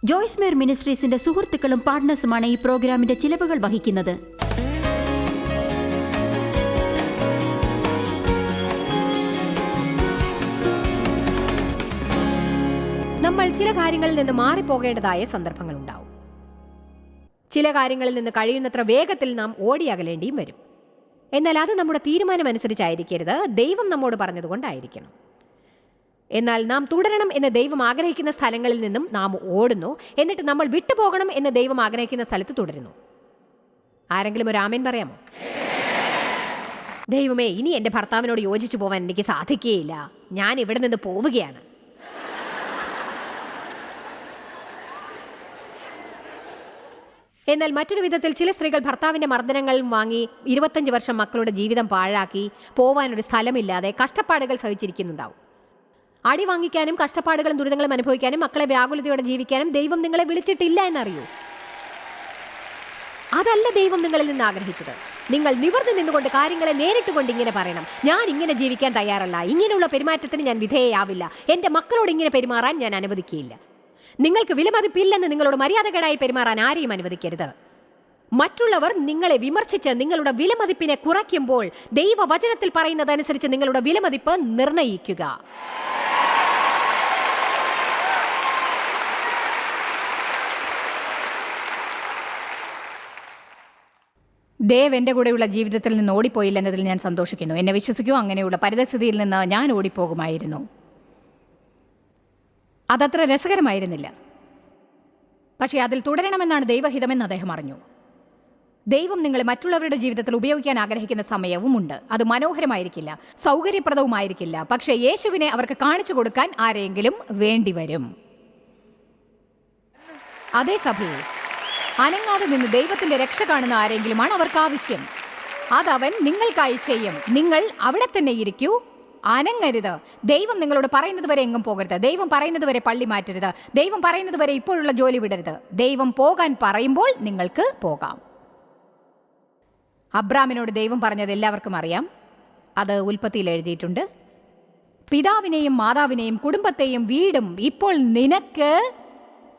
ജോയ്സ് മേർ മിനിസ്ട്രീസിന്റെ സുഹൃത്തുക്കളും പാർട്ട്നേഴ്സുമാണ് ഈ പ്രോഗ്രാമിന്റെ ചിലവുകൾ വഹിക്കുന്നത്. നമ്മൾ ചില കാര്യങ്ങളിൽ നിന്ന് മാറിപ്പോകേണ്ടതായ സന്ദർഭങ്ങളുണ്ടാവും. ചില കാര്യങ്ങളിൽ നിന്ന് കഴിയുന്നത്ര വേഗത്തിൽ നാം ഓടിയകലേണ്ടിയും വരും. എന്നാൽ അത് നമ്മുടെ തീരുമാനമനുസരിച്ചായിരിക്കരുത്, ദൈവം നമ്മോട് പറഞ്ഞതുകൊണ്ടായിരിക്കണം. എന്നാൽ നാം തുടരണം എന്ന് ദൈവം ആഗ്രഹിക്കുന്ന സ്ഥലങ്ങളിൽ നിന്നും നാം ഓടുന്നു, എന്നിട്ട് നമ്മൾ വിട്ടുപോകണം എന്ന് ദൈവം ആഗ്രഹിക്കുന്ന സ്ഥലത്ത് തുടരുന്നു. ആരെങ്കിലും ഒരു ആമേൻ പറയാമോ? ദൈവമേ, ഇനി എൻ്റെ ഭർത്താവിനോട് യോജിച്ചു പോകാൻ എനിക്ക് സാധിക്കുകയില്ല, ഞാൻ ഇവിടെ നിന്ന് പോവുകയാണ്. എന്നാൽ മറ്റൊരു വിധത്തിൽ ചില സ്ത്രീകൾ ഭർത്താവിൻ്റെ മർദ്ദനങ്ങൾ വാങ്ങി 25 വർഷം മക്കളുടെ ജീവിതം പാഴാക്കി പോവാനൊരു സ്ഥലമില്ലാതെ കഷ്ടപ്പാടുകൾ സഹിച്ചിരിക്കുന്നുണ്ടാവും. അടി വാങ്ങിക്കാനും കഷ്ടപ്പാടുകളും ദുരിതങ്ങളും അനുഭവിക്കാനും മക്കളെ വ്യാകുലതയോടെ ജീവിക്കാനും ദൈവം നിങ്ങളെ വിളിച്ചിട്ടില്ല എന്നറിയൂ. അതല്ല ദൈവം നിങ്ങളിൽ നിന്ന് ആഗ്രഹിച്ചത്. നിങ്ങൾ നിവർന്നു നിന്നുകൊണ്ട് കാര്യങ്ങളെ നേരിട്ടുകൊണ്ട് ഇങ്ങനെ പറയണം: ഞാൻ ഇങ്ങനെ ജീവിക്കാൻ തയ്യാറല്ല, ഇങ്ങനെയുള്ള പെരുമാറ്റത്തിന് ഞാൻ വിധേയയാവില്ല, എൻ്റെ മക്കളോട് ഇങ്ങനെ പെരുമാറാൻ ഞാൻ അനുവദിക്കുകയില്ല. നിങ്ങൾക്ക് വിലമതിപ്പില്ലെന്ന് നിങ്ങളോട് മര്യാദകേടായി പെരുമാറാൻ ആരെയും അനുവദിക്കരുത്. മറ്റുള്ളവർ നിങ്ങളെ വിമർശിച്ച് നിങ്ങളുടെ വിലമതിപ്പിനെ കുറയ്ക്കുമ്പോൾ ദൈവവചനത്തിൽ പറയുന്നതനുസരിച്ച് നിങ്ങളുടെ വിലമതിപ്പ് നിർണയിക്കുക. ദേവ് എൻ്റെ കൂടെയുള്ള ജീവിതത്തിൽ നിന്ന് ഓടിപ്പോയില്ലെന്നതിൽ ഞാൻ സന്തോഷിക്കുന്നു. എന്നെ വിശ്വസിക്കൂ, അങ്ങനെയുള്ള പരിതസ്ഥിതിയിൽ നിന്ന് ഞാൻ ഓടിപ്പോകുമായിരുന്നു. അതത്ര രസകരമായിരുന്നില്ല. പക്ഷേ അതിൽ തുടരണമെന്നാണ് ദൈവഹിതമെന്ന് അദ്ദേഹം അറിഞ്ഞു. ദൈവം നിങ്ങളെ മറ്റുള്ളവരുടെ ജീവിതത്തിൽ ഉപയോഗിക്കാൻ ആഗ്രഹിക്കുന്ന സമയവുമുണ്ട്. അത് മനോഹരമായിരിക്കില്ല, സൗകര്യപ്രദവുമായിരിക്കില്ല. പക്ഷേ യേശുവിനെ അവർക്ക് കാണിച്ചു കൊടുക്കാൻ ആരെങ്കിലും വേണ്ടിവരും. അതേ സഭയിൽ അനങ്ങാതെ നിന്ന് ദൈവത്തിന്റെ രക്ഷ കാണുന്ന ആരെങ്കിലുമാണ് അവർക്ക് ആവശ്യം. അതവൻ നിങ്ങൾക്കായി ചെയ്യും. നിങ്ങൾ അവിടെ തന്നെ ഇരിക്കൂ, അനങ്ങരുത്. ദൈവം നിങ്ങളോട് പറയുന്നത് വരെ എങ്ങും പോകരുത്. ദൈവം പറയുന്നത് വരെ പള്ളി മാറ്റരുത്. ദൈവം പറയുന്നത് വരെ ഇപ്പോഴുള്ള ജോലി വിടരുത്. ദൈവം പോകാൻ പറയുമ്പോൾ നിങ്ങൾക്ക് പോകാം. അബ്രാമിനോട് ദൈവം പറഞ്ഞത് എല്ലാവർക്കും അറിയാം. അത് ഉൽപ്പത്തിയിൽ എഴുതിയിട്ടുണ്ട്. പിതാവിനെയും മാതാവിനെയും കുടുംബത്തെയും വീടും ഇപ്പോൾ നിനക്ക്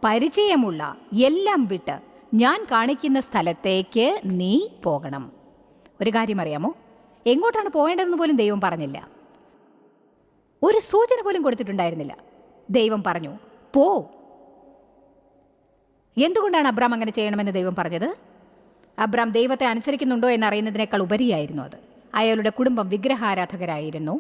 പരിചയമുള്ള എല്ലാം വിട്ട് ഞാൻ കാണിക്കുന്ന സ്ഥലത്തേക്ക് നീ പോകണം. ഒരു കാര്യം അറിയാമോ? എങ്ങോട്ടാണ് പോകേണ്ടതെന്ന് പോലും ദൈവം പറഞ്ഞില്ല. ഒരു സൂചന പോലും കൊടുത്തിട്ടുണ്ടായിരുന്നില്ല. ദൈവം പറഞ്ഞു, പോ. എന്തുകൊണ്ടാണ് അബ്രാം അങ്ങനെ ചെയ്യണമെന്ന് ദൈവം പറഞ്ഞത്? അബ്രാം ദൈവത്തെ അനുസരിക്കുന്നുണ്ടോ എന്നറിയുന്നതിനേക്കാൾ ഉപരിയായിരുന്നു അത്. അയാളുടെ കുടുംബം വിഗ്രഹാരാധകരായിരുന്നു.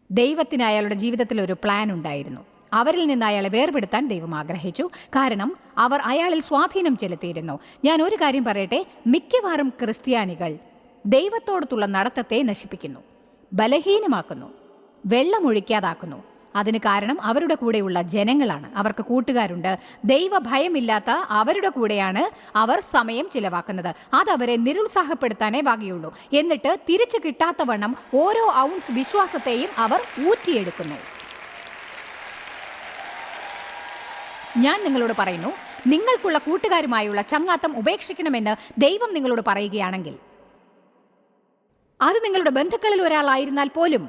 ദൈവത്തിന് അയാളുടെ ജീവിതത്തിൽ ഒരു പ്ലാൻ ഉണ്ടായിരുന്നു. അവരിൽ നിന്ന് അയാളെ വേർപെടുത്താൻ ദൈവം ആഗ്രഹിച്ചു. കാരണം അവർ അയാളിൽ സ്വാധീനം ചെലുത്തിയിരുന്നു. ഞാൻ ഒരു കാര്യം പറയട്ടെ, മിക്കവാറും ക്രിസ്ത്യാനികൾ ദൈവത്തോടത്തുള്ള നടത്തത്തെ നശിപ്പിക്കുന്നു, ബലഹീനമാക്കുന്നു, വെള്ളമൊഴിക്കാതാക്കുന്നു. അതിന് കാരണം അവരുടെ കൂടെയുള്ള ജനങ്ങളാണ്. അവർക്ക് കൂട്ടുകാരുണ്ട്. ദൈവഭയമില്ലാത്ത അവരുടെ കൂടെയാണ് അവർ സമയം ചിലവാക്കുന്നത്. അതവരെ നിരുത്സാഹപ്പെടുത്താനേ വകയുള്ളൂ. എന്നിട്ട് തിരിച്ചു കിട്ടാത്തവണ്ണം ഓരോ ഔൺസ് വിശ്വാസത്തെയും അവർ ഊറ്റിയെടുക്കുന്നു. ഞാൻ നിങ്ങളോട് പറയുന്നു, നിങ്ങൾക്കുള്ള കൂട്ടുകാരുമായുള്ള ചങ്ങാത്തം ഉപേക്ഷിക്കണമെന്ന് ദൈവം നിങ്ങളോട് പറയുകയാണെങ്കിൽ, അത് നിങ്ങളുടെ ബന്ധുക്കളിൽ ഒരാളായിരുന്നാൽ പോലും,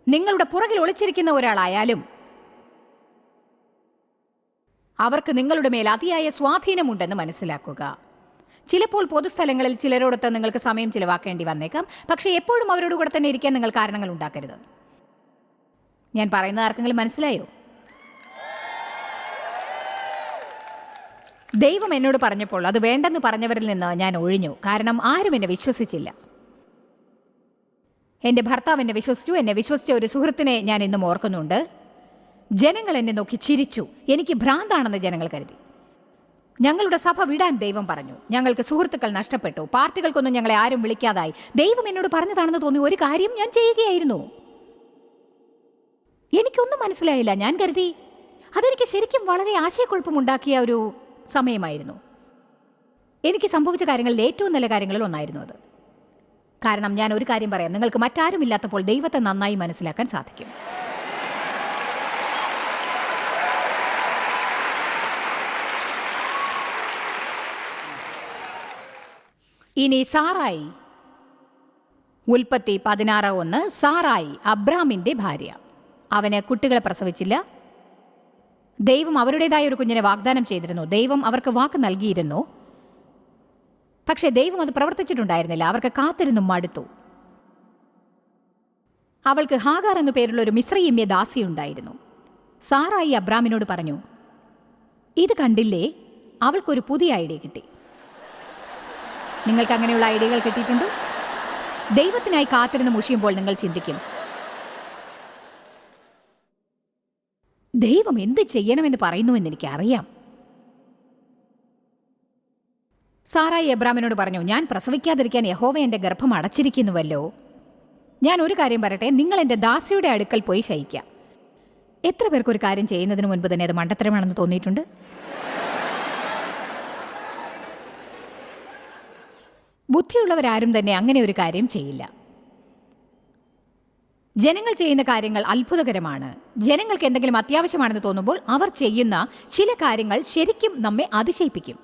നിങ്ങളുടെ പുറകിൽ ഒളിച്ചിരിക്കുന്ന ഒരാളായാലും, അവർക്ക് നിങ്ങളുടെ മേൽ അതിയായ സ്വാധീനമുണ്ടെന്ന് മനസ്സിലാക്കുക. ചിലപ്പോൾ പൊതുസ്ഥലങ്ങളിൽ ചിലരോടൊത്ത് നിങ്ങൾക്ക് സമയം ചിലവാക്കേണ്ടി വന്നേക്കാം. പക്ഷേ എപ്പോഴും അവരോട് കൂടെ തന്നെ ഇരിക്കാൻ നിങ്ങൾ കാരണങ്ങൾ ഉണ്ടാക്കരുത്. ഞാൻ പറയുന്നത് ആർക്കെങ്കിലും മനസ്സിലായോ? ദൈവം എന്നോട് പറഞ്ഞപ്പോൾ അത് വേണ്ടെന്ന് പറഞ്ഞവരിൽ നിന്ന് ഞാൻ ഒഴിഞ്ഞു. കാരണം ആരും എന്നെ വിശ്വസിച്ചില്ല. എൻ്റെ ഭർത്താവ് എന്നെ വിശ്വസിച്ചു. എന്നെ വിശ്വസിച്ച ഒരു സുഹൃത്തിനെ ഞാൻ ഇന്നും ഓർക്കുന്നുണ്ട്. ജനങ്ങൾ എന്നെ നോക്കി ചിരിച്ചു. എനിക്ക് ഭ്രാന്താണെന്ന് ജനങ്ങൾ കരുതി. ഞങ്ങളുടെ സഭ വിടാൻ ദൈവം പറഞ്ഞു. ഞങ്ങൾക്ക് സുഹൃത്തുക്കൾ നഷ്ടപ്പെട്ടു. പാർട്ടികൾക്കൊന്നും ഞങ്ങളെ ആരും വിളിക്കാതായി. ദൈവം എന്നോട് പറഞ്ഞതാണെന്ന് തോന്നി ഒരു കാര്യം ഞാൻ ചെയ്യുകയായിരുന്നു. എനിക്കൊന്നും മനസ്സിലായില്ല. ഞാൻ കരുതി അതെനിക്ക് ശരിക്കും വളരെ ആശയക്കുഴപ്പമുണ്ടാക്കിയ ഒരു സമയമായിരുന്നു. എനിക്ക് സംഭവിച്ച കാര്യങ്ങളിൽ ഏറ്റവും നല്ല കാര്യങ്ങളിൽ ഒന്നായിരുന്നു അത്. കാരണം ഞാൻ ഒരു കാര്യം പറയാം, നിങ്ങൾക്ക് മറ്റാരും ഇല്ലാത്തപ്പോൾ ദൈവത്തെ നന്നായി മനസ്സിലാക്കാൻ സാധിക്കും. ഇനി സാറായി, ഉൽപ്പത്തി 16:1. സാറായി അബ്രാമിൻ്റെ ഭാര്യ. അവന് കുട്ടികളെ പ്രസവിച്ചില്ല. ദൈവം അവരുടേതായ ഒരു കുഞ്ഞിനെ വാഗ്ദാനം ചെയ്തിരുന്നു. ദൈവം അവർക്ക് വാക്ക് നൽകിയിരുന്നു. പക്ഷേ ദൈവം അത് പ്രവർത്തിച്ചിട്ടുണ്ടായിരുന്നില്ല. അവർക്ക് കാത്തിരുന്നും മടുത്തു. അവൾക്ക് ഹാഗാർ എന്നു പേരുള്ള ഒരു മിസ്രയീമ്യ ദാസിയുണ്ടായിരുന്നു. സാറായി അബ്രാമിനോട് പറഞ്ഞു, ഇത് കണ്ടില്ലേ, അവൾക്കൊരു പുതിയ ഐഡിയ കിട്ടി. നിങ്ങൾക്ക് അങ്ങനെയുള്ള ഐഡിയകൾ കിട്ടിയിട്ടുണ്ടോ? ദൈവത്തിനായി കാത്തിരുന്ന് മുഷിയുമ്പോൾ നിങ്ങൾ ചിന്തിക്കും, ദൈവം എന്ത് ചെയ്യണമെന്ന് പറയുന്നുവെന്ന് എനിക്കറിയാം. സാറായി എബ്രാമിനോട് പറഞ്ഞു, ഞാൻ പ്രസവിക്കാതിരിക്കാൻ യഹോവ എൻ്റെ ഗർഭം അടച്ചിരിക്കുന്നുവല്ലോ. ഞാൻ ഒരു കാര്യം പറയട്ടെ, നിങ്ങൾ എൻ്റെ ദാസിയുടെ അടുക്കൽ പോയി ശയിക്കാം. എത്ര പേർക്ക് ഒരു കാര്യം ചെയ്യുന്നതിന് മുൻപ് തന്നെ അത് മണ്ടത്തരമാണെന്ന് തോന്നിയിട്ടുണ്ട്? ബുദ്ധിയുള്ളവരാരും തന്നെ അങ്ങനെ ഒരു കാര്യം ചെയ്യില്ല. ജനങ്ങൾ ചെയ്യുന്ന കാര്യങ്ങൾ അത്ഭുതകരമാണ്. ജനങ്ങൾക്ക് എന്തെങ്കിലും അത്യാവശ്യമാണെന്ന് തോന്നുമ്പോൾ അവർ ചെയ്യുന്ന ചില കാര്യങ്ങൾ ശരിക്കും നമ്മെ അതിശയിപ്പിക്കും.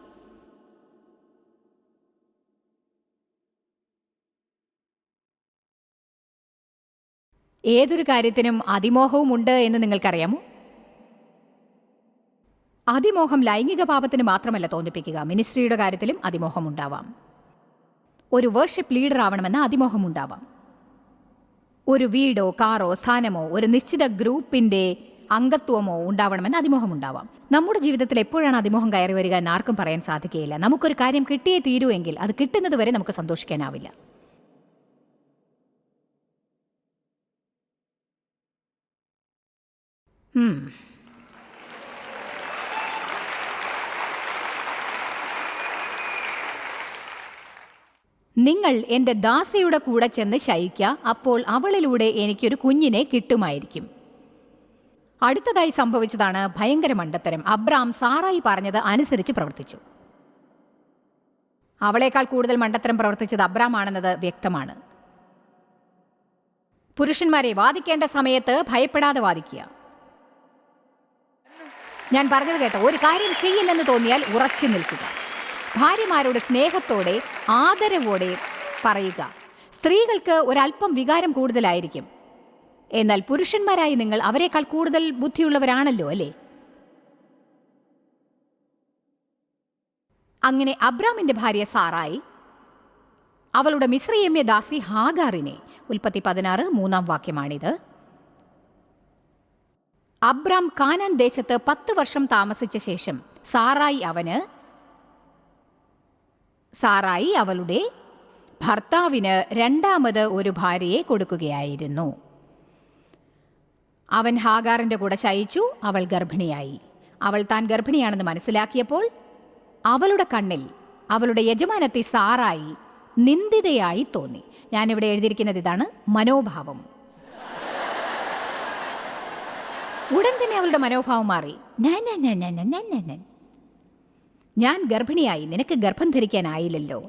ഏതൊരു കാര്യത്തിനും അതിമോഹവും ഉണ്ട് എന്ന് നിങ്ങൾക്കറിയാമോ? അതിമോഹം ലൈംഗിക പാപത്തിന് മാത്രമല്ല തോന്നിപ്പിക്കുക, മിനിസ്ട്രിയുടെ കാര്യത്തിലും അതിമോഹം ഉണ്ടാവാം. ഒരു വർഷിപ്പ് ലീഡർ ആവണമെന്ന് അതിമോഹം ഉണ്ടാവാം. ഒരു വീടോ കാറോ സ്ഥാനമോ ഒരു നിശ്ചിത ഗ്രൂപ്പിൻ്റെ അംഗത്വമോ ഉണ്ടാവണമെന്ന് അതിമോഹം ഉണ്ടാവാം. നമ്മുടെ ജീവിതത്തിൽ എപ്പോഴാണ് അതിമോഹം കയറി വരിക എന്ന് ആർക്കും പറയാൻ സാധിക്കുകയില്ല. നമുക്കൊരു കാര്യം കിട്ടിയേ തീരുവെങ്കിൽ അത് കിട്ടുന്നത് വരെ നമുക്ക് സന്തോഷിക്കാനാവില്ല. നിങ്ങൾ എൻ്റെ ദാസിയുടെ കൂടെ ചെന്ന് ശയിക്കുക, അപ്പോൾ അവളിലൂടെ എനിക്കൊരു കുഞ്ഞിനെ കിട്ടുമായിരിക്കും. അടുത്തതായി സംഭവിച്ചതാണ് ഭയങ്കര മണ്ടത്തരം. അബ്രാം സാറായി പറഞ്ഞത് അനുസരിച്ച് പ്രവർത്തിച്ചു. അവളേക്കാൾ കൂടുതൽ മണ്ടത്തരം പ്രവർത്തിച്ചത് അബ്രാം ആണെന്നത് വ്യക്തമാണ്. പുരുഷന്മാരെ, വാദിക്കേണ്ട സമയത്ത് ഭയപ്പെടാതെ വാദിക്കുക. ഞാൻ പറഞ്ഞത് കേട്ടോ, ഒരു കാര്യം ചെയ്യില്ലെന്ന് തോന്നിയാൽ ഉറച്ചു നിൽക്കുക. ഭാര്യമാരോട് സ്നേഹത്തോടെ ആദരവോടെ പറയുക. സ്ത്രീകൾക്ക് ഒരല്പം വികാരം കൂടുതലായിരിക്കും, എന്നാൽ പുരുഷന്മാരായി നിങ്ങൾ അവരെക്കാൾ കൂടുതൽ ബുദ്ധിയുള്ളവരാണല്ലോ, അല്ലേ? അങ്ങനെ അബ്രാമിന്റെ ഭാര്യ സാറായി അവളുടെ മിസ്രയീമ്യ ദാസി ഹാഗാറിനെ, ഉൽപ്പത്തി 16 3-ാം വാക്യമാണിത്. അബ്രാം കാനാൻ ദേശത്ത് 10 വർഷം താമസിച്ച ശേഷം സാറായി അവളുടെ ഭർത്താവിന് രണ്ടാമത് ഒരു ഭാര്യയെ കൊടുക്കുകയായിരുന്നു. അവൻ ഹാഗാറിന്റെ കൂടെ ശയിച്ചു. അവൾ ഗർഭിണിയായി. അവൾ താൻ ഗർഭിണിയാണെന്ന് മനസ്സിലാക്കിയപ്പോൾ അവളുടെ കണ്ണിൽ അവളുടെ യജമാനത്തി സാറായി നിന്ദിതയായി തോന്നി. ഞാനിവിടെ എഴുതിയിരിക്കുന്നത് ഇതാണ്, മനോഭാവം. ഉടൻ തന്നെ അവളുടെ മനോഭാവം മാറി. ഞാൻ ഗർഭിണിയായി, നിനക്ക് ഗർഭം ധരിക്കാനായില്ലല്ലോ.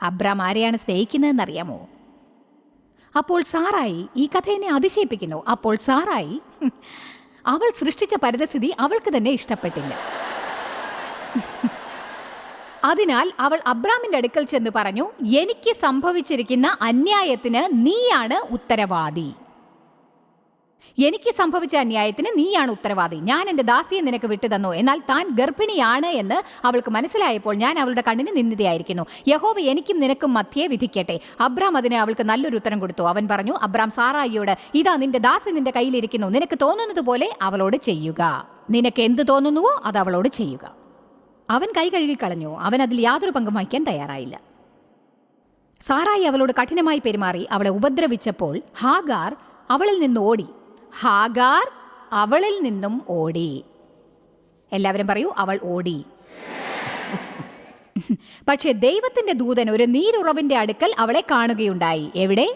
അബ്രാം ആരെയാണ് സ്നേഹിക്കുന്നതെന്നറിയാമോ? അപ്പോൾ സാറായി, ഈ കഥ എന്നെ അതിശയിപ്പിക്കുന്നു, അപ്പോൾ സാറായി അവൾ സൃഷ്ടിച്ച പരിതസ്ഥിതി അവൾക്ക് തന്നെ ഇഷ്ടപ്പെട്ടില്ല. അതിനാൽ അവൾ അബ്രാമിന്റെ അടുക്കൽ ചെന്ന് പറഞ്ഞു, എനിക്ക് സംഭവിച്ചിരിക്കുന്ന അന്യായത്തിന് നീയാണ് ഉത്തരവാദി. എനിക്ക് സംഭവിച്ച അന്യായത്തിന് നീയാണ് ഉത്തരവാദി. ഞാൻ എൻ്റെ ദാസിയെ നിനക്ക് വിട്ടുതന്നു, എന്നാൽ താൻ ഗർഭിണിയാണ് എന്ന് അവൾക്ക് മനസ്സിലായപ്പോൾ ഞാൻ അവളുടെ കണ്ണിന് നിന്ദിതയായിരിക്കുന്നു. യഹോവ എനിക്കും നിനക്കും മധ്യേ വിധിക്കട്ടെ. അബ്രാം അതിന് അവൾക്ക് നല്ലൊരു ഉത്തരം കൊടുത്തു. അവൻ പറഞ്ഞു, അബ്രാം സാറായിയോട്, ഇതാ നിന്റെ ദാസി നിന്റെ കയ്യിലിരിക്കുന്നു, നിനക്ക് തോന്നുന്നത് പോലെ അവളോട് ചെയ്യുക. നിനക്ക് എന്ത് തോന്നുന്നുവോ അത് അവളോട് ചെയ്യുക. അവൻ കൈ കഴുകിക്കളഞ്ഞു. അവൻ അതിൽ യാതൊരു പങ്കും വഹിക്കാൻ തയ്യാറായില്ല. സാറായി അവളോട് കഠിനമായി പെരുമാറി അവളെ ഉപദ്രവിച്ചപ്പോൾ ഹാഗാർ അവളിൽ നിന്ന് ഓടി. ഹാഗാർ അവളിൽ നിന്നും ഓടി. എല്ലാവരും പറയൂ, അവൾ ഓടി. പക്ഷേ ദൈവത്തിന്റെ ദൂതൻ ഒരു നീരുറവിന്റെ അടുക്കൽ അവളെ കാണുകയുണ്ടായി. എവിടെ?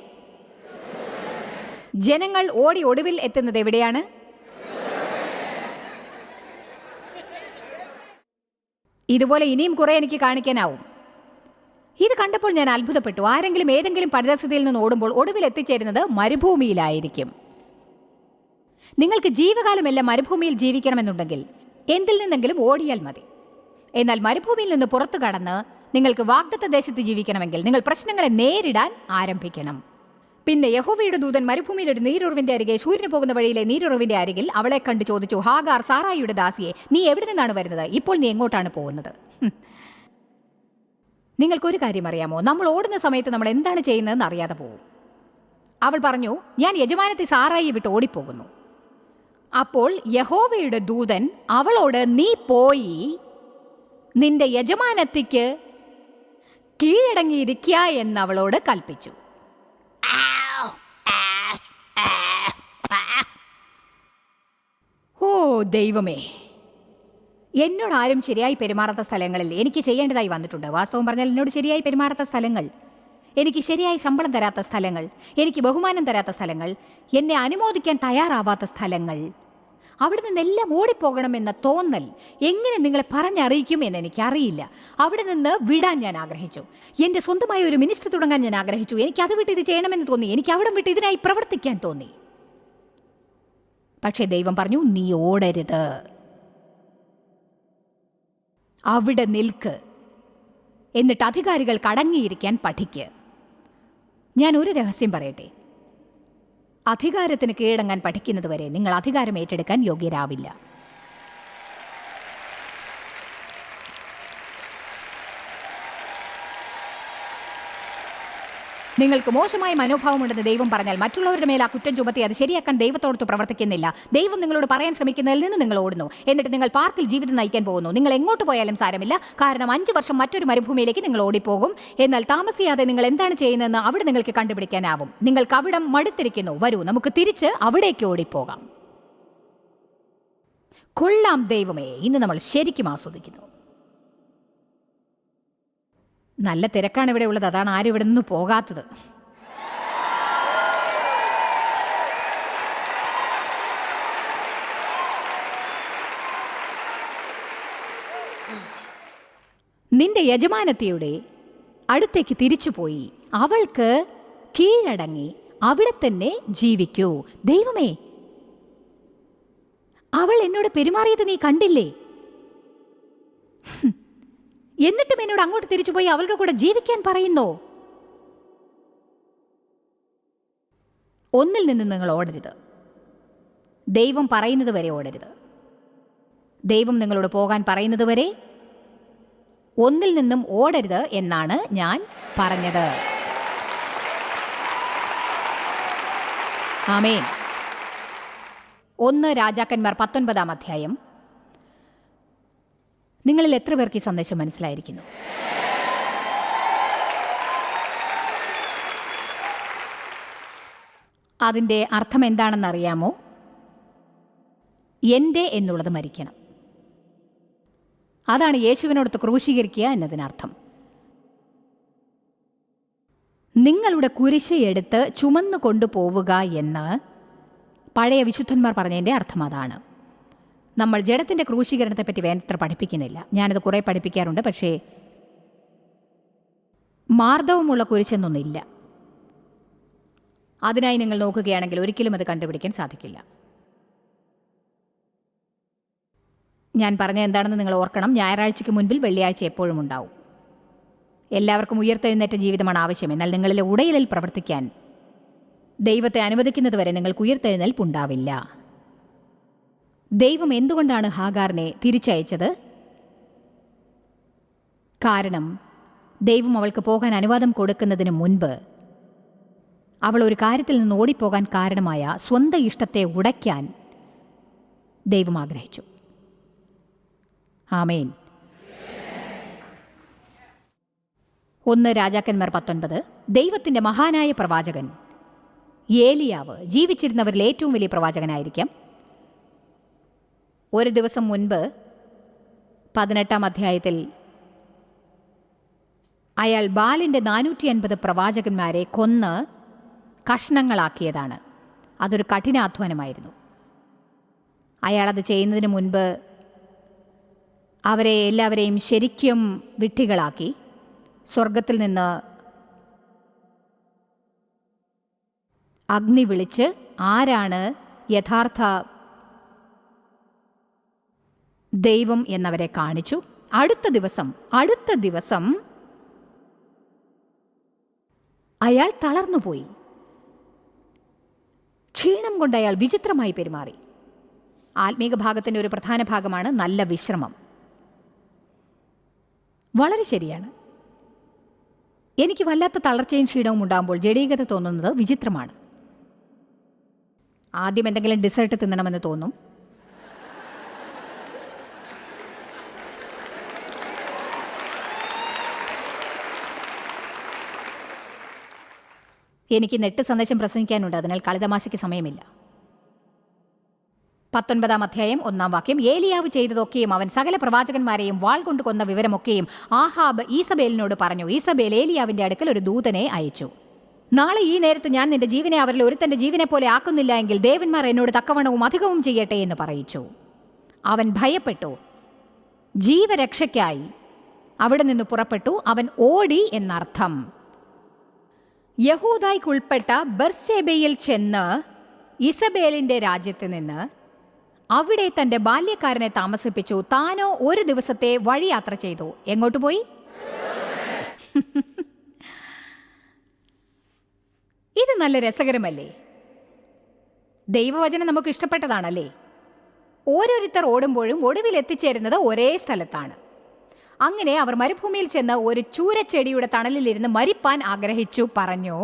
ജനങ്ങൾ ഓടി ഒടുവിൽ എത്തുന്നത് എവിടെയാണ്? ഇതുപോലെ ഇനിയും കുറെ എനിക്ക് കാണിക്കാനാവും. ഇത് കണ്ടപ്പോൾ ഞാൻ അത്ഭുതപ്പെട്ടു. ആരെങ്കിലും ഏതെങ്കിലും പരിതസ്ഥിതിയിൽ നിന്ന് ഓടുമ്പോൾ ഒടുവിൽ എത്തിച്ചേരുന്നത് മരുഭൂമിയിലായിരിക്കും. നിങ്ങൾക്ക് ജീവകാലമെല്ലാം മരുഭൂമിയിൽ ജീവിക്കണമെന്നുണ്ടെങ്കിൽ എന്തിൽ നിന്നെങ്കിലും ഓടിയാൽ മതി. എന്നാൽ മരുഭൂമിയിൽ നിന്ന് പുറത്തു കടന്ന് നിങ്ങൾക്ക് വാഗ്ദത്ത ദേശത്ത് ജീവിക്കണമെങ്കിൽ നിങ്ങൾ പ്രശ്നങ്ങളെ നേരിടാൻ ആരംഭിക്കണം. പിന്നെ യഹോവയുടെ ദൂതൻ മരുഭൂമിയിൽ ഒരു നീരുറവിന്റെ അരികെ, സൂര്യന് പോകുന്ന വഴിയിലെ നീരുറവിന്റെ അരികിൽ അവളെ കണ്ട് ചോദിച്ചു, ഹാഗാർ, സാറായിയുടെ ദാസിയെ, നീ എവിടെ നിന്നാണ് വരുന്നത്? ഇപ്പോൾ നീ എങ്ങോട്ടാണ് പോകുന്നത്? നിങ്ങൾക്കൊരു കാര്യം അറിയാമോ? നമ്മൾ ഓടുന്ന സമയത്ത് നമ്മൾ എന്താണ് ചെയ്യുന്നതെന്ന് അറിയാതെ പോകും. അവൾ പറഞ്ഞു, ഞാൻ യജമാനത്തെ സാറായിയെ വിട്ട് ഓടിപ്പോകുന്നു. അപ്പോൾ യഹോവയുടെ ദൂതൻ അവളോട്, നീ പോയി നിന്റെ യജമാനത്തിക്ക് കീഴടങ്ങിയിരിക്കുക എന്നവളോട് കൽപ്പിച്ചു. ഓ ദൈവമേ, എന്നോട് ആരും ശരിയായി പെരുമാറാത്ത സ്ഥലങ്ങളിൽ എനിക്ക് ചെയ്യേണ്ടതായി വന്നിട്ടുണ്ട്. വാസ്തവം പറഞ്ഞാൽ എന്നോട് ശരിയായി പെരുമാറാത്ത സ്ഥലങ്ങൾ, എനിക്ക് ശരിയായി ശമ്പളം തരാത്ത സ്ഥലങ്ങൾ, എനിക്ക് ബഹുമാനം തരാത്ത സ്ഥലങ്ങൾ, എന്നെ അനുമോദിക്കാൻ തയ്യാറാവാത്ത സ്ഥലങ്ങൾ, അവിടെ നിന്നെല്ലാം ഓടിപ്പോകണമെന്ന തോന്നൽ എങ്ങനെ നിങ്ങളെ പറഞ്ഞറിയിക്കുമെന്ന് എനിക്കറിയില്ല. അവിടെ നിന്ന് വിടാൻ ഞാൻ ആഗ്രഹിച്ചു. എൻ്റെ സ്വന്തമായ ഒരു മിനിസ്റ്റർ തുടങ്ങാൻ ഞാൻ ആഗ്രഹിച്ചു. എനിക്ക് അത് വിട്ട് ഇത് ചെയ്യണമെന്ന് തോന്നി. എനിക്ക് അവിടെ വിട്ട് ഇതിനായി പ്രവർത്തിക്കാൻ തോന്നി. പക്ഷേ ദൈവം പറഞ്ഞു, നീ ഓടരുത്, അവിടെ നിൽക്ക്, എന്നിട്ട് അധികാരികൾക്ക് അടങ്ങിയിരിക്കാൻ പഠിക്ക്. ഞാൻ ഒരു രഹസ്യം പറയട്ടെ, അധികാരത്തിന് കീഴടങ്ങാൻ പഠിക്കുന്നതുവരെ നിങ്ങൾ അധികാരം ഏറ്റെടുക്കാൻ യോഗ്യരാവില്ല. നിങ്ങൾക്ക് മോശമായ മനോഭാവമുണ്ടെന്ന് ദൈവം പറഞ്ഞാൽ മറ്റുള്ളവരുടെ മേൽ ആ കുറ്റം ചുമത്തി അത് ശരിയാക്കാൻ ദൈവത്തോടൊത്ത് പ്രവർത്തിക്കുന്നില്ല. ദൈവം നിങ്ങളോട് പറയാൻ ശ്രമിക്കുന്നതിൽ നിന്ന് നിങ്ങൾ ഓടുന്നു. എന്നിട്ട് നിങ്ങൾ പാർക്കിൽ ജീവിതം നയിക്കാൻ പോകുന്നു. നിങ്ങൾ എങ്ങോട്ട് പോയാലും സാരമില്ല, കാരണം 5 വർഷം മറ്റൊരു മരുഭൂമിയിലേക്ക് നിങ്ങൾ ഓടിപ്പോകും. എന്നാൽ താമസിയാതെ നിങ്ങൾ എന്താണ് ചെയ്യുന്നതെന്ന് അവിടെ നിങ്ങൾക്ക് കണ്ടുപിടിക്കാനാവും. നിങ്ങൾക്ക് അവിടം മടുത്തിരിക്കുന്നു. വരൂ, നമുക്ക് തിരിച്ച് അവിടേക്ക് ഓടിപ്പോകാം. കൊള്ളാം ദൈവമേ, ഇന്ന് നമ്മൾ ശരിക്കും ആസ്വദിക്കുന്നു. നല്ല തിരക്കാണ് ഇവിടെ ഉള്ളത്, അതാണ് ആരും ഇവിടെ നിന്ന് പോകാത്തത്. നിന്റെ യജമാനത്തിയുടെ അടുത്തേക്ക് തിരിച്ചുപോയി അവൾക്ക് കീഴടങ്ങി അവിടെ തന്നെ ജീവിക്കൂ. ദൈവമേ, അവൾ എന്നോട് പെരുമാറിയത് നീ കണ്ടില്ലേ? എന്നിട്ടും എന്നോട് അങ്ങോട്ട് തിരിച്ചുപോയി അവളുടെ കൂടെ ജീവിക്കാൻ പറയുന്നോ? ഒന്നിൽ നിന്ന് നിങ്ങൾ ഓടരുത്. ദൈവം പറയുന്നത് വരെ ഓടരുത്. ദൈവം നിങ്ങളോട് പോകാൻ പറയുന്നത് വരെ ഒന്നിൽ നിന്നും ഓടരുത് എന്നാണ് ഞാൻ പറഞ്ഞത്. ആമേൻ. 1 രാജാക്കന്മാർ 19-ാം അധ്യായം. നിങ്ങളിൽ എത്ര പേർക്ക് ഈ സന്ദേശം മനസ്സിലായിരിക്കുന്നു? അതിൻ്റെ അർത്ഥം എന്താണെന്നറിയാമോ? എൻ്റെ എന്നുള്ളത് മരിക്കണം. അതാണ് യേശുവിനോടൊത്ത് ക്രൂശീകരിക്കുക എന്നതിനർത്ഥം. നിങ്ങളുടെ കുരിശ് എടുത്ത് ചുമന്നു കൊണ്ടുപോവുക എന്ന് പഴയ വിശുദ്ധന്മാർ പറഞ്ഞതിൻ്റെ അർത്ഥം അതാണ്. നമ്മൾ ജഡത്തിൻ്റെ ക്രൂശീകരണത്തെപ്പറ്റി വേണ്ടത്ര പഠിപ്പിക്കുന്നില്ല. ഞാനത് കുറേ പഠിപ്പിക്കാറുണ്ട്. പക്ഷേ മാർദ്ദവമുള്ള കുരിശെന്നൊന്നില്ല. അതിനായി നിങ്ങൾ നോക്കുകയാണെങ്കിൽ ഒരിക്കലും അത് കണ്ടുപിടിക്കാൻ സാധിക്കില്ല. ഞാൻ പറഞ്ഞ എന്താണെന്ന് നിങ്ങൾ ഓർക്കണം. ഞായറാഴ്ചയ്ക്ക് മുൻപിൽ വെള്ളിയാഴ്ച എപ്പോഴും ഉണ്ടാവും. എല്ലാവർക്കും ഉയർത്തെഴുന്നേറ്റ ജീവിതമാണ് ആവശ്യം. എന്നാൽ നിങ്ങളിലെ ഉടയലിൽ പ്രവർത്തിക്കാൻ ദൈവത്തെ അനുവദിക്കുന്നതുവരെ നിങ്ങൾക്ക് ഉയർത്തെഴുന്നേൽപ്പുണ്ടാവില്ല. ദൈവം എന്തുകൊണ്ടാണ് ഹാഗാറിനെ തിരിച്ചയച്ചത്? കാരണം ദൈവം അവൾക്ക് പോകാൻ അനുവാദം കൊടുക്കുന്നതിന് മുൻപ് അവൾ ഒരു കാര്യത്തിൽ നിന്ന് ഓടിപ്പോകാൻ കാരണമായ സ്വന്തം ഇഷ്ടത്തെ ഉടയ്ക്കാൻ ദൈവം ആഗ്രഹിച്ചു. ആമേൻ. 1 രാജാക്കന്മാർ 19. ദൈവത്തിൻ്റെ മഹാനായ പ്രവാചകൻ ഏലിയാവ് ജീവിച്ചിരുന്നവരിൽ ഏറ്റവും വലിയ പ്രവാചകനായിരിക്കാം. ഒരു ദിവസം മുൻപ് 18-ാം അധ്യായത്തിൽ അയാൾ ബാലിൻ്റെ 450 പ്രവാചകന്മാരെ കൊന്ന് കഷ്ണങ്ങളാക്കിയതാണ്. അതൊരു കഠിനാധ്വാനമായിരുന്നു. അയാളത് ചെയ്യുന്നതിന് മുൻപ് അവരെ എല്ലാവരെയും ശരിക്കും വിഡ്ഢികളാക്കി സ്വർഗത്തിൽ നിന്ന് അഗ്നി വിളിച്ച് ആരാണ് യഥാർത്ഥ ദൈവം എന്നവരെ കാണിച്ചു. അടുത്ത ദിവസം അയാൾ തളർന്നുപോയി. ക്ഷീണം കൊണ്ട് അയാൾ വിചിത്രമായി പെരുമാറി. ആത്മീക ഭാഗത്തിൻ്റെ ഒരു പ്രധാന ഭാഗമാണ് നല്ല വിശ്രമം. വളരെ ശരിയാണ്. എനിക്ക് വല്ലാത്ത തളർച്ചയും ക്ഷീണവും ഉണ്ടാകുമ്പോൾ ജഡീകത തോന്നുന്നത് വിചിത്രമാണ്. ആദ്യം എന്തെങ്കിലും ഡിസേർട്ട് തിന്നണമെന്ന് തോന്നും. എനിക്ക് നെട്ട് സന്ദേശം പ്രസംഗിക്കാനുണ്ട്, അതിനാൽ കളിതമാശയ്ക്ക് സമയമില്ല. 19-ാം അധ്യായം 1-ാം വാക്യം. ഏലിയാവ് ചെയ്തതൊക്കെയും അവൻ സകല പ്രവാചകന്മാരെയും വാൾ കൊണ്ട് കൊന്ന വിവരമൊക്കെയും ആഹാബ് ഈസബേലിനോട് പറഞ്ഞു. ഈസബേൽ ഏലിയാവിന്റെ അടുക്കൽ ഒരു ദൂതനെ അയച്ചു. നാളെ ഈ നേരത്ത് ഞാൻ നിന്റെ ജീവനെ അവരിൽ ഒരുത്തന്റെ ജീവനെ പോലെ ആക്കുന്നില്ല എങ്കിൽ ദേവന്മാർ എന്നോട് തക്കവണവും അധികവും ചെയ്യട്ടെ എന്ന് പറയിച്ചു. അവൻ ഭയപ്പെട്ടു, ജീവരക്ഷയ്ക്കായി അവിടെ നിന്ന് പുറപ്പെട്ടു. അവൻ ഓടി എന്നർത്ഥം. യഹൂദായ്ക്കുൾപ്പെട്ട ബർശേബയിൽ ചെന്ന് ഇസബേലിന്റെ രാജ്യത്ത് നിന്ന് അവിടെ തന്റെ ബാല്യക്കാരനെ താമസിപ്പിച്ചു. താനോ ഒരു ദിവസത്തെ വഴിയാത്ര ചെയ്തു. എങ്ങോട്ട് പോയി? ഇത് നല്ല രസകരമല്ലേ? ദൈവവചനം നമുക്ക് ഇഷ്ടപ്പെട്ടതാണല്ലേ? ഓരോരുത്തർ ഓടുമ്പോഴും ഒടുവിൽ എത്തിച്ചേരുന്നത് ഒരേ സ്ഥലത്താണ്. അങ്ങനെ അവർ മരുഭൂമിയിൽ ചെന്ന് ഒരു ചൂരച്ചെടിയുടെ തണലിലിരുന്ന് മരിപ്പാൻ ആഗ്രഹിച്ചു. പറഞ്ഞു,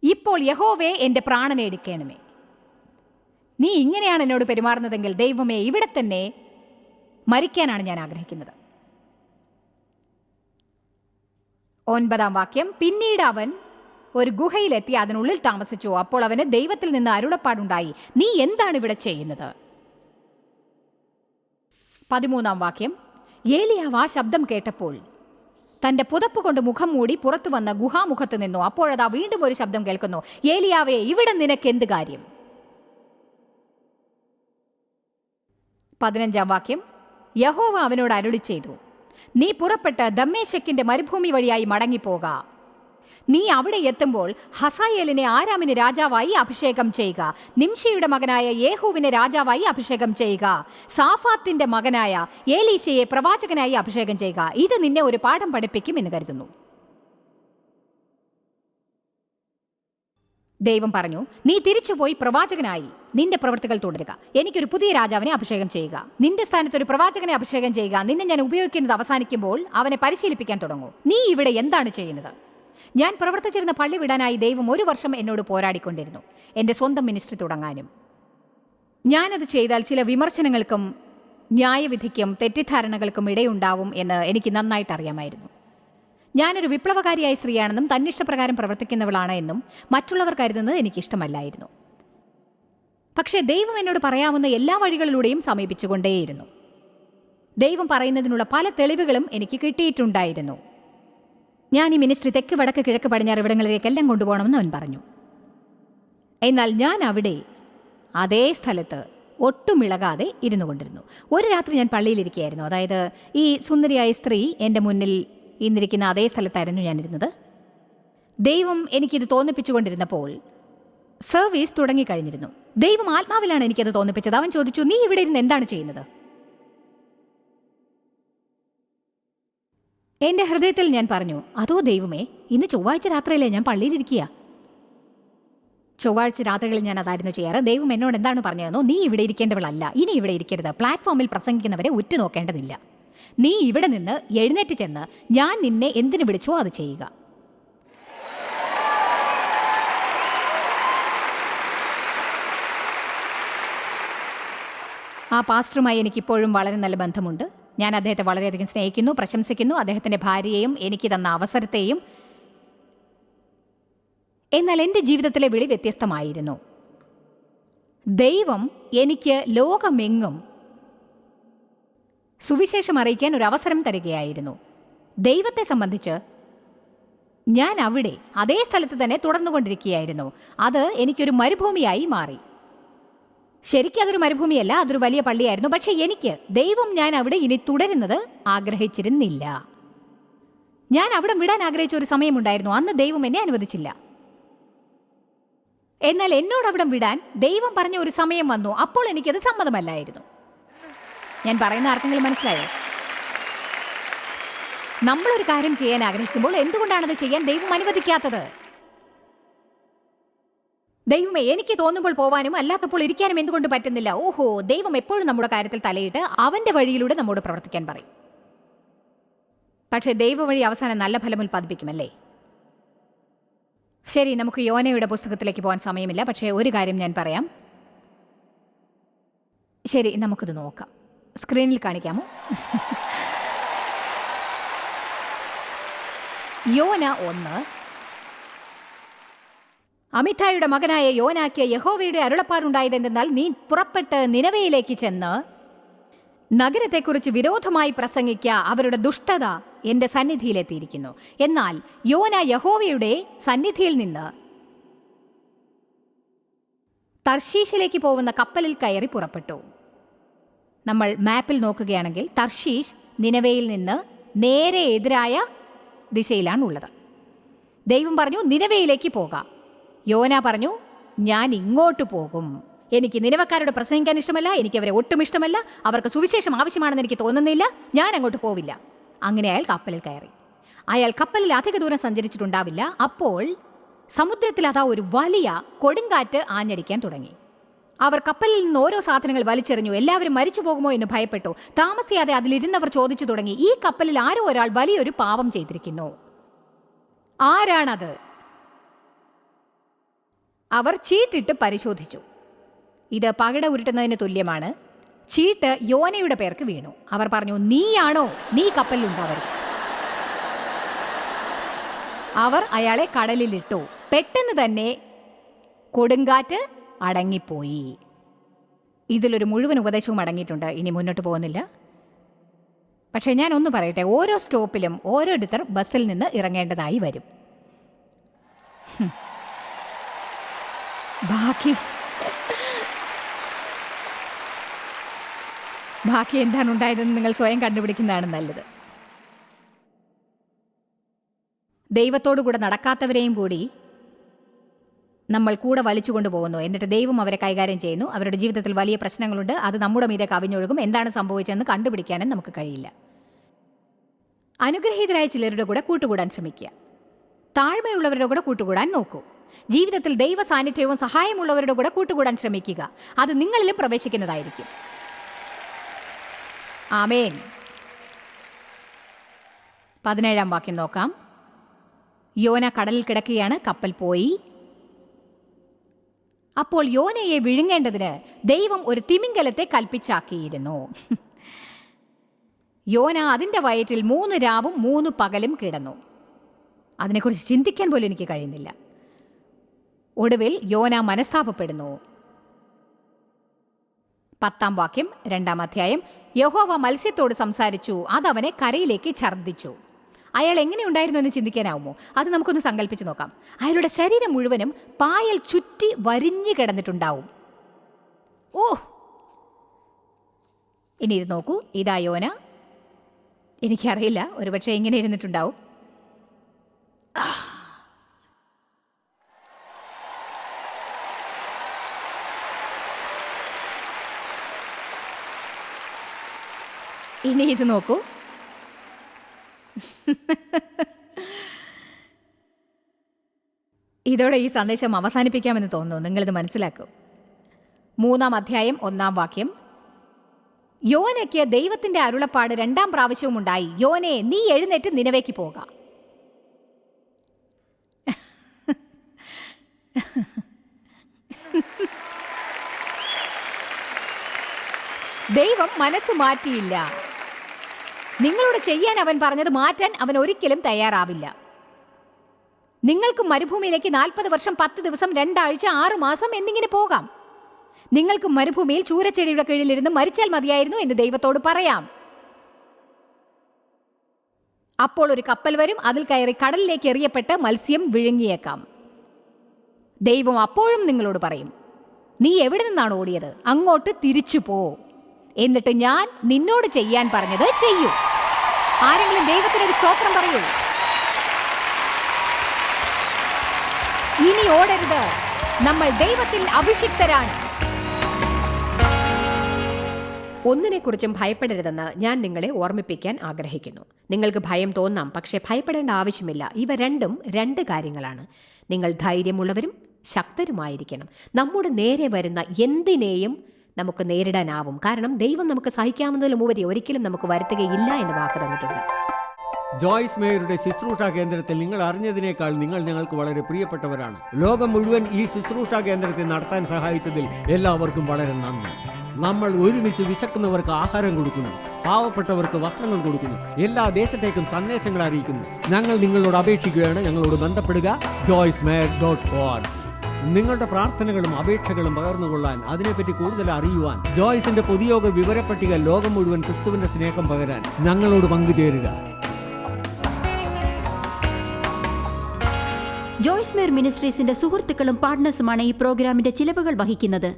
ഇപ്പോൾ യഹോവേ എൻ്റെ പ്രാണനെ എടുക്കണമേ. നീ ഇങ്ങനെയാണ് എന്നോട് പെരുമാറുന്നതെങ്കിൽ ദൈവമേ, ഇവിടെ തന്നെ മരിക്കാനാണ് ഞാൻ ആഗ്രഹിക്കുന്നത്. 9-ാം വാക്യം. പിന്നീട് അവൻ ഒരു ഗുഹയിലെത്തി അതിനുള്ളിൽ താമസിച്ചു. അപ്പോൾ അവന് ദൈവത്തിൽ നിന്ന് അരുളപ്പാടുണ്ടായി, നീ എന്താണ് ഇവിടെ ചെയ്യുന്നത്? 13-ാം വാക്യം. ഏലിയാവ് ആ ശബ്ദം കേട്ടപ്പോൾ തന്റെ പുതപ്പ് കൊണ്ട് മുഖം മൂടി പുറത്തു വന്ന ഗുഹാമുഖത്ത് നിന്നു. അപ്പോഴതാ വീണ്ടും ഒരു ശബ്ദം കേൾക്കുന്നു, ഏലിയാവേ, ഇവിടെ നിനക്ക് എന്ത് കാര്യം? 15-ാം വാക്യം. യഹോവ അവനോട് അരുളി ചെയ്തു, നീ പുറപ്പെട്ട് ദമ്മേശക്കിന്റെ മരുഭൂമി വഴിയായി മടങ്ങിപ്പോക. നീ അവിടെ എത്തുമ്പോൾ ഹസായേലിനെ ആരാമിന് രാജാവായി അഭിഷേകം ചെയ്യുക, നിംഷിയുടെ മകനായ യേഹൂവിനെ രാജാവായി അഭിഷേകം ചെയ്യുക, സാഫാത്തിന്റെ മകനായ ഏലീശയെ പ്രവാചകനായി അഭിഷേകം ചെയ്യുക. ഇത് നിന്നെ ഒരു പാഠം പഠിപ്പിക്കും എന്ന് കരുതുന്നു. ദൈവം പറഞ്ഞു, നീ തിരിച്ചുപോയി പ്രവാചകനായി നിന്റെ പ്രവൃത്തികൾ തുടരുക. എനിക്കൊരു പുതിയ രാജാവിനെ അഭിഷേകം ചെയ്യുക. നിന്റെ സ്ഥാനത്ത് ഒരു പ്രവാചകനെ അഭിഷേകം ചെയ്യുക. നിന്നെ ഞാൻ ഉപയോഗിക്കുന്നത് അവസാനിക്കുമ്പോൾ അവനെ പരിശീലിപ്പിക്കാൻ തുടങ്ങൂ. നീ ഇവിടെ എന്താണ് ചെയ്യുന്നത്? ഞാൻ പ്രവർത്തിച്ചിരുന്ന പള്ളി വിടാനായി ദൈവം 1 വർഷം എന്നോട് പോരാടിക്കൊണ്ടിരുന്നു, എൻ്റെ സ്വന്തം മിനിസ്ട്രി തുടങ്ങാനും. ഞാനത് ചെയ്താൽ ചില വിമർശനങ്ങൾക്കും ന്യായവിധിക്കും തെറ്റിദ്ധാരണകൾക്കും ഇടയുണ്ടാവും എന്ന് എനിക്ക് നന്നായിട്ട് അറിയാമായിരുന്നു. ഞാനൊരു വിപ്ലവകാരിയായ സ്ത്രീയാണെന്നും തന്നിഷ്ടപ്രകാരം പ്രവർത്തിക്കുന്നവളാണ് എന്നും മറ്റുള്ളവർ കരുതുന്നത് എനിക്കിഷ്ടമല്ലായിരുന്നു. പക്ഷേ ദൈവം എന്നോട് പറയാവുന്ന എല്ലാ വഴികളിലൂടെയും സമീപിച്ചുകൊണ്ടേയിരുന്നു. ദൈവം പറയുന്നതിനുള്ള പല തെളിവുകളും എനിക്ക് കിട്ടിയിട്ടുണ്ടായിരുന്നു. ഞാൻ ഈ മിനിസ്ട്രി തെക്ക് വടക്ക് കിഴക്ക് പടിഞ്ഞാറ് ഇവിടങ്ങളിലേക്കെല്ലാം കൊണ്ടുപോകണമെന്ന് അവൻ പറഞ്ഞു. എന്നാൽ ഞാൻ അവിടെ അതേ സ്ഥലത്ത് ഒട്ടും ഇളകാതെ ഇരുന്നു കൊണ്ടിരുന്നു. ഒരു രാത്രി ഞാൻ പള്ളിയിലിരിക്കുകയായിരുന്നു. അതായത് ഈ സുന്ദരിയായ സ്ത്രീ എൻ്റെ മുന്നിൽ ഇന്നിരിക്കുന്ന അതേ സ്ഥലത്തായിരുന്നു ഞാനിരുന്നത്. ദൈവം എനിക്കിത് തോന്നിപ്പിച്ചുകൊണ്ടിരുന്നപ്പോൾ സർവീസ് തുടങ്ങിക്കഴിഞ്ഞിരുന്നു. ദൈവം ആത്മാവിലാണ് എനിക്കത് തോന്നിപ്പിച്ചത്. അവൻ ചോദിച്ചു, നീ ഇവിടെ ഇരുന്ന് എന്താണ് ചെയ്യുന്നത്? എൻ്റെ ഹൃദയത്തിൽ ഞാൻ പറഞ്ഞു, അതോ ദൈവമേ, ഇന്ന് ചൊവ്വാഴ്ച രാത്രിയിലെ ഞാൻ പള്ളിയിലിരിക്കുക. ചൊവ്വാഴ്ച രാത്രികളിൽ ഞാൻ അതായിരുന്നു ചെയ്യാറ്. ദൈവം എന്നോട് എന്താണ് പറഞ്ഞതെന്നോ, നീ ഇവിടെ ഇരിക്കേണ്ടവളല്ല, ഇനി ഇവിടെ ഇരിക്കരുത്, പ്ലാറ്റ്ഫോമിൽ പ്രസംഗിക്കുന്നവരെ ഉറ്റുനോക്കേണ്ടതില്ല, നീ ഇവിടെ നിന്ന് എഴുന്നേറ്റ് ചെന്ന് ഞാൻ നിന്നെ എന്തിനു വിളിച്ചോ അത് ചെയ്യുക. ആ പാസ്റ്ററുമായി എനിക്കിപ്പോഴും വളരെ നല്ല ബന്ധമുണ്ട്. ഞാൻ അദ്ദേഹത്തെ വളരെയധികം സ്നേഹിക്കുന്നു, പ്രശംസിക്കുന്നു, അദ്ദേഹത്തിൻ്റെ ഭാര്യയെയും എനിക്ക് തന്ന അവസരത്തെയും. എന്നാൽ എൻ്റെ ജീവിതത്തിലെ വിളി വ്യത്യസ്തമായിരുന്നു. ദൈവം എനിക്ക് ലോകമെങ്ങും സുവിശേഷം അറിയിക്കാൻ ഒരു അവസരം തരികയായിരുന്നു. ദൈവത്തെ സംബന്ധിച്ച് ഞാൻ അവിടെ അതേ സ്ഥലത്ത് തന്നെ തുടർന്നുകൊണ്ടിരിക്കുകയായിരുന്നു. അത് എനിക്കൊരു മരുഭൂമിയായി മാറി. ശരിക്കും അതൊരു മരുഭൂമിയല്ല, അതൊരു വലിയ പള്ളിയായിരുന്നു. പക്ഷേ എനിക്ക് ദൈവം ഞാൻ അവിടെ ഇനി തുടരുന്നത് ആഗ്രഹിച്ചിരുന്നില്ല. ഞാൻ അവിടെ വിടാൻ ആഗ്രഹിച്ച ഒരു സമയമുണ്ടായിരുന്നു. അന്ന് ദൈവം എന്നെ അനുവദിച്ചില്ല. എന്നാൽ എന്നോട് അവിടെ വിടാൻ ദൈവം പറഞ്ഞ ഒരു സമയം വന്നു. അപ്പോൾ എനിക്കത് സമ്മതമല്ലായിരുന്നു. ഞാൻ പറയുന്ന ആർക്കെങ്കിലും മനസ്സിലായോ? നമ്മളൊരു കാര്യം ചെയ്യാൻ ആഗ്രഹിക്കുമ്പോൾ എന്തുകൊണ്ടാണത് ചെയ്യാൻ ദൈവം അനുവദിക്കാത്തത്? ദൈവമേ, എനിക്ക് തോന്നുമ്പോൾ പോവാനും അല്ലാത്തപ്പോൾ ഇരിക്കാനും എന്തുകൊണ്ട് പറ്റുന്നില്ല? ഓഹോ, ദൈവം എപ്പോഴും നമ്മുടെ കാര്യത്തിൽ തലയിട്ട് അവന്റെ വഴിയിലൂടെ നമ്മോട് പ്രവർത്തിക്കാൻ പറയും. പക്ഷേ ദൈവവഴി അവസാനം നല്ല ഫലം ഉൽപ്പാദിപ്പിക്കുമല്ലേ? ശരി, നമുക്ക് യോനയുടെ പുസ്തകത്തിലേക്ക് പോകാൻ സമയമില്ല. പക്ഷേ ഒരു കാര്യം ഞാൻ പറയാം. ശരി, നമുക്കിത് നോക്കാം. സ്ക്രീനിൽ കാണിക്കാമോ? യോന 1. അമിതായുടെ മകനായ യോനാക്ക് യഹോവയുടെ അരുളപ്പാടുണ്ടായതെന്തെന്നാൽ, നീ പുറപ്പെട്ട് നിനവയിലേക്ക് ചെന്ന് നഗരത്തെക്കുറിച്ച് വിരോധമായി പ്രസംഗിക്ക, അവരുടെ ദുഷ്ടത എന്റെ സന്നിധിയിലെത്തിയിരിക്കുന്നു. എന്നാൽ യോന യഹോവയുടെ സന്നിധിയിൽ നിന്ന് തർശീഷിലേക്ക് പോകുന്ന കപ്പലിൽ കയറി പുറപ്പെട്ടു. നമ്മൾ മാപ്പിൽ നോക്കുകയാണെങ്കിൽ തർശീഷ് നിനവയിൽ നിന്ന് നേരെ എതിരായ ദിശയിലാണുള്ളത്. ദൈവം പറഞ്ഞു നിനവയിലേക്ക് പോകാം. യോന പറഞ്ഞു, ഞാൻ ഇങ്ങോട്ട് പോകും. എനിക്ക് നിനവക്കാരോട് പ്രസംഗിക്കാൻ ഇഷ്ടമല്ല, എനിക്ക് അവരെ ഒട്ടും ഇഷ്ടമല്ല, അവർക്ക് സുവിശേഷം ആവശ്യമാണെന്ന് എനിക്ക് തോന്നുന്നില്ല, ഞാൻ അങ്ങോട്ട് പോവില്ല. അങ്ങനെ അയാൾ കപ്പലിൽ കയറി. അയാൾ കപ്പലിൽ അധിക ദൂരം സഞ്ചരിച്ചിട്ടുണ്ടാവില്ല. അപ്പോൾ സമുദ്രത്തിൽ അതാ ഒരു വലിയ കൊടുങ്കാറ്റ് ആഞ്ഞടിക്കാൻ തുടങ്ങി. അവർ കപ്പലിൽ നിന്ന് ഓരോ സാധനങ്ങൾ വലിച്ചെറിഞ്ഞു. എല്ലാവരും മരിച്ചു പോകുമോ എന്ന് ഭയപ്പെട്ടു. താമസിയാതെ അതിലിരുന്നവർ ചോദിച്ചു തുടങ്ങി, ഈ കപ്പലിൽ ആരോ ഒരാൾ വലിയൊരു പാപം ചെയ്തിരിക്കുന്നു. ആരാണത്? അവർ ചീട്ടിട്ട് പരിശോധിച്ചു. ഇത് പകിട ഉരുട്ടുന്നതിന് തുല്യമാണ്. ചീട്ട് യോനയുടെ പേർക്ക് വീണു. അവർ പറഞ്ഞു, നീയാണോ? നീ കപ്പലിലുണ്ടാവരുത്. അവർ അയാളെ കടലിലിട്ടു. പെട്ടെന്ന് തന്നെ കൊടുങ്കാറ്റ് അടങ്ങിപ്പോയി. ഇതിലൊരു മുഴുവൻ ഉപദേശവും അടങ്ങിയിട്ടുണ്ട്. ഇനി മുന്നോട്ട് പോകുന്നില്ല. പക്ഷേ ഞാൻ ഒന്ന് പറയട്ടെ, ഓരോ സ്റ്റോപ്പിലും ഓരോരുത്തർ ബസ്സിൽ നിന്ന് ഇറങ്ങേണ്ടതായി വരും. ബാക്കി എന്താണ് ഉണ്ടായതെന്ന് നിങ്ങൾ സ്വയം കണ്ടുപിടിക്കുന്നതാണ് നല്ലത്. ദൈവത്തോടു കൂടെ നടക്കാത്തവരെയും കൂടി നമ്മൾ കൂടെ വലിച്ചു കൊണ്ടുപോകുന്നു. എന്നിട്ട് ദൈവം അവരെ കൈകാര്യം ചെയ്യുന്നു. അവരുടെ ജീവിതത്തിൽ വലിയ പ്രശ്നങ്ങളുണ്ട്. അത് നമ്മുടെ മീതെ കവിഞ്ഞൊഴുകും. എന്താണ് സംഭവിച്ചതെന്ന് കണ്ടുപിടിക്കാനും നമുക്ക് കഴിയില്ല. അനുഗ്രഹീതരായ ചിലരുടെ കൂടെ കൂട്ടുകൂടാൻ ശ്രമിക്കുക. താഴ്മയുള്ളവരുടെ കൂടെ കൂട്ടുകൂടാൻ നോക്കൂ. ജീവിതത്തിൽ ദൈവ സാന്നിധ്യവും സഹായമുള്ളവരുടെ കൂടെ കൂട്ടുകൂടാൻ ശ്രമിക്കുക. അത് നിങ്ങളിലും പ്രവേശിക്കുന്നതായിരിക്കും. ആമേൻ. 17 വാക്യം നോക്കാം. യോന കടലിൽ കിടക്കുകയാണ്. കപ്പൽ പോയി. അപ്പോൾ യോനയെ വിഴുങ്ങേണ്ടതിന് ദൈവം ഒരു തിമിംഗലത്തെ കൽപ്പിച്ചാക്കിയിരുന്നു. യോന അതിൻ്റെ വയറ്റിൽ 3 രാവും 3 പകലും കിടന്നു. അതിനെക്കുറിച്ച് ചിന്തിക്കാൻ പോലും എനിക്ക് കഴിയുന്നില്ല. ഒടുവിൽ യോന മനസ്താപപ്പെടുന്നു. 10 വാക്യം 2 അധ്യായം. യഹോവ മത്സ്യത്തോട് സംസാരിച്ചു, അതവനെ കരയിലേക്ക് ഛർദ്ദിച്ചു. അയാൾ എങ്ങനെയുണ്ടായിരുന്നു എന്ന് ചിന്തിക്കാനാവുമോ? അത് നമുക്കൊന്ന് സങ്കല്പിച്ച് നോക്കാം. അയാളുടെ ശരീരം മുഴുവനും പായൽ ചുറ്റി വരിഞ്ഞു കിടന്നിട്ടുണ്ടാവും. ഓ, ഇനി ഇത് നോക്കൂ. ഇതാ യോന. എനിക്കറിയില്ല, ഒരുപക്ഷെ ഇങ്ങനെ ഇരുന്നിട്ടുണ്ടാവും. ഇനി ഇത് നോക്കൂ. ഇതോടെ ഈ സന്ദേശം അവസാനിപ്പിക്കാമെന്ന് തോന്നുന്നു. നിങ്ങളിത് മനസ്സിലാക്കും. 3 അധ്യായം 1 വാക്യം. യോനയ്ക്ക് ദൈവത്തിന്റെ അരുളപ്പാട് 2 പ്രാവശ്യവും ഉണ്ടായി. യോനെ, നീ എഴുന്നേറ്റ് നിനവേക്ക് പോക. ദൈവം മനസ്സ് മാറ്റിയില്ല. നിങ്ങളോട് ചെയ്യാൻ അവൻ പറഞ്ഞത് മാറ്റാൻ അവൻ ഒരിക്കലും തയ്യാറാവില്ല. നിങ്ങൾക്ക് മരുഭൂമിയിലേക്ക് 40 വർഷം 10 ദിവസം 2 ആഴ്ച 6 മാസം എന്നിങ്ങനെ പോകാം. നിങ്ങൾക്ക് മരുഭൂമിയിൽ ചൂരച്ചെടിയുടെ കീഴിലിരുന്ന് മരിച്ചാൽ മതിയായിരുന്നു എന്ന് ദൈവത്തോട് പറയാം. അപ്പോൾ ഒരു കപ്പൽ വരും, അതിൽ കയറി കടലിലേക്ക് എറിയപ്പെട്ട് മത്സ്യം വിഴുങ്ങിയേക്കാം. ദൈവം അപ്പോഴും നിങ്ങളോട് പറയും, നീ എവിടെ നിന്നാണ് ഓടിയത്? അങ്ങോട്ട് തിരിച്ചു പോ. എന്നിട്ട് ഞാൻ നിന്നോട് ചെയ്യാൻ പറഞ്ഞത് ചെയ്യൂ. ആരെങ്കിലും ദൈവത്തിനൊരു സ്തോത്രം പറയൂ. ഇനി ഓടരുത്. നമ്മൾ ദൈവത്തിൽ അഭിഷിക്തരാണ്. ഒന്നിനെക്കുറിച്ചും ഭയപ്പെടരുതെന്ന് ഞാൻ നിങ്ങളെ ഓർമ്മിപ്പിക്കാൻ ആഗ്രഹിക്കുന്നു. നിങ്ങൾക്ക് ഭയം തോന്നാം, പക്ഷേ ഭയപ്പെടേണ്ട ആവശ്യമില്ല. ഇവ രണ്ടും 2 കാര്യങ്ങളാണ്. നിങ്ങൾ ധൈര്യമുള്ളവരും ശക്തരുമായിരിക്കണം. നമ്മുടെ നേരെ വരുന്ന എന്തിനേയും നമുക്ക് നേരിടാനാവും. കാരണം ദൈവം നമുക്ക് സഹിക്കാവുന്നതിലും ഉപരി ഒരിക്കലും നമുക്ക് വരുത്തുകയില്ല എന്ന് വാക്ക് തന്നിട്ടുണ്ട്. ജോയ്സ് മേയറുടെ ശുശ്രൂഷാ കേന്ദ്രത്തിൽ നിങ്ങൾ അറിഞ്ഞതിനേക്കാൾ നിങ്ങൾ ഞങ്ങൾക്ക് വളരെ പ്രിയപ്പെട്ടവരാണ്. ലോകം മുഴുവൻ ഈ ശുശ്രൂഷാ കേന്ദ്രത്തെ നടത്താൻ സഹായിച്ചതിൽ എല്ലാവർക്കും വളരെ നന്ദി. നമ്മൾ ഒരുമിച്ച് വിശക്കുന്നവർക്ക് ആഹാരം കൊടുക്കുന്നു, പാവപ്പെട്ടവർക്ക് വസ്ത്രങ്ങൾ കൊടുക്കുന്നു, എല്ലാ ദേശത്തേക്കും സന്ദേശങ്ങൾ അറിയിക്കുന്നു. ഞങ്ങൾ നിങ്ങളോട് അപേക്ഷിക്കുകയാണ്, ഞങ്ങളോട് ബന്ധപ്പെടുക joycemeyer.org. നിങ്ങളുടെ പ്രാർത്ഥനകളും അപേക്ഷകളും പകർന്നുകൊള്ളാൻ, അതിനെപ്പറ്റി കൂടുതൽ അറിയുവാൻ, ജോയ്സിന്റെ പൊതുയോഗ വിവരപ്പട്ടിക ലോകം മുഴുവൻ ക്രിസ്തുവിന്റെ സ്നേഹം പകരാൻ ഞങ്ങളോട് പങ്കുചേരുക. ജോയ്സ് മേയർ മിനിസ്ട്രീസിന്റെ സുഹൃത്തുക്കളും പാർട്ട്നേഴ്സുമാണ് ഈ പ്രോഗ്രാമിന്റെ ചിലവുകൾ വഹിക്കുന്നത്.